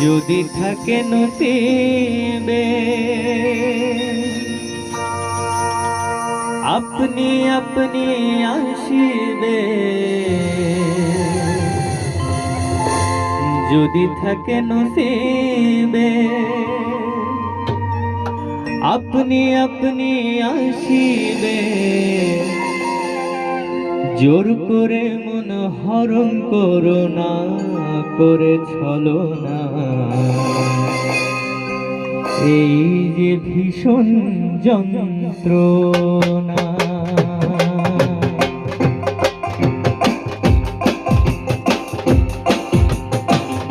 যদি থাকে নসিবে আপনি আপনি আসিবে, যদি থাকে নসিবে আপনি আপনি আসিবে, জোর করে মন হরণ করো না, করে ছলনা। এই যে ভীষণ যন্ত্রণা,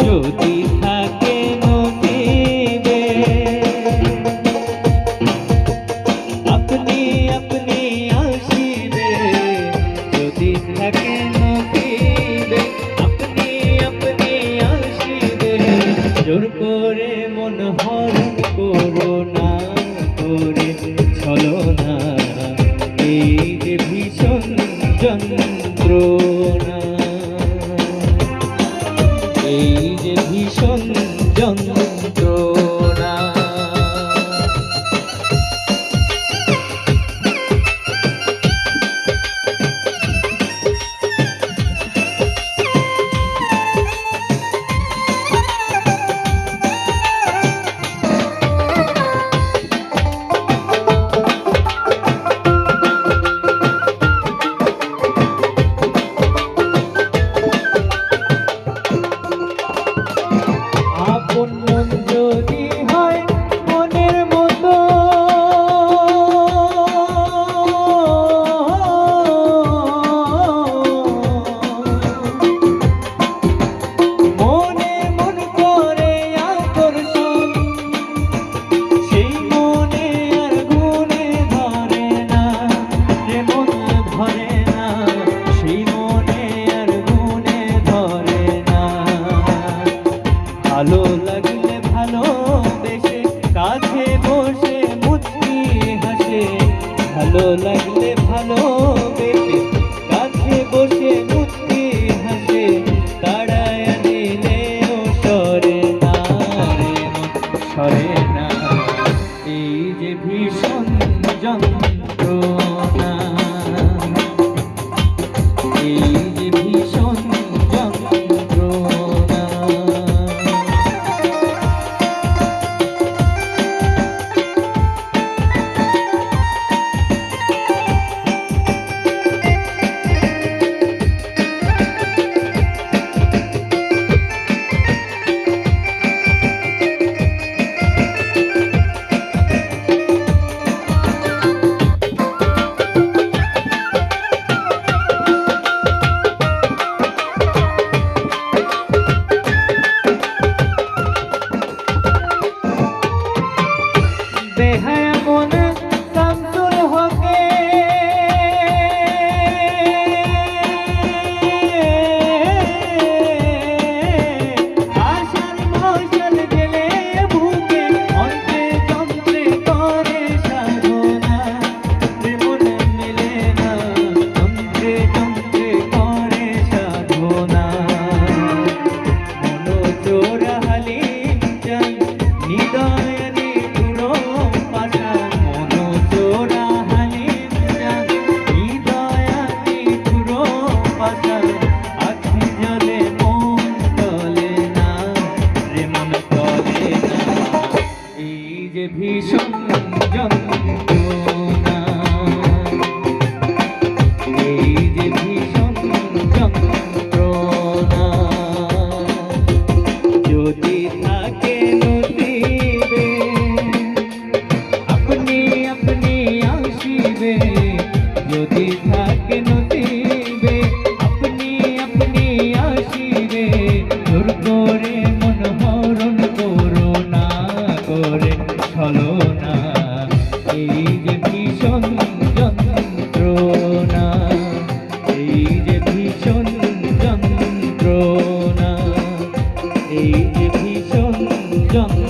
যদি থাকে নসিবে আপনি আপনি আসিবে, যদি থাকে নসিবে আপনি আপনি আসিবে, জোর করে মন হরণ করো না, করে ছলনা। এই যে ভীষণ যন্ত্রণা, এই যে ভীষণ যন্ত্রণা। আপন মন যদি হয় মনের মতো, মনে মন করে আকর্ষণ, সেই মনে আর গুণে ধরে না, যে মন ধরে না, সেই মনে আর গুণে ধরে না। ভালো লাগলে ভালোবেসে কাছে বসে মুচকি হাসে, ভালো লাগলে ভালোবেসে কাছে বসে মুচকি হাসে, তাড়ায় দিলেও সরে না, রে মন সরে না। এই যে ভীষণ যন্ত্রণা, এই যে ভীষণ যন্ত্রণা। বেহায়া মন শামসুল হকে আশার মশাল গেলে বুকে, অন্তে যন্ত্রে করে সাধনা, মন মেলে না, অন্তে যন্ত্রে করে সাধনা। মন চোরা হালিম চাই হৃদয় ভীষণ যন্ত্রণা, এই যে ভীষণ যন্ত্রণা। যদি থাকে নসিবে আপনি আপনি আসিবে, যদি থাকে নসিবে আপনি আপনি আসিবে, জোর করে মন হরণ করো না, করে ছলনা। এই যে ভীষণ যন্ত্রণা, এই যে ভীষণ যন্ত্রণা, এই যে ভীষণ যন্ত্রণা।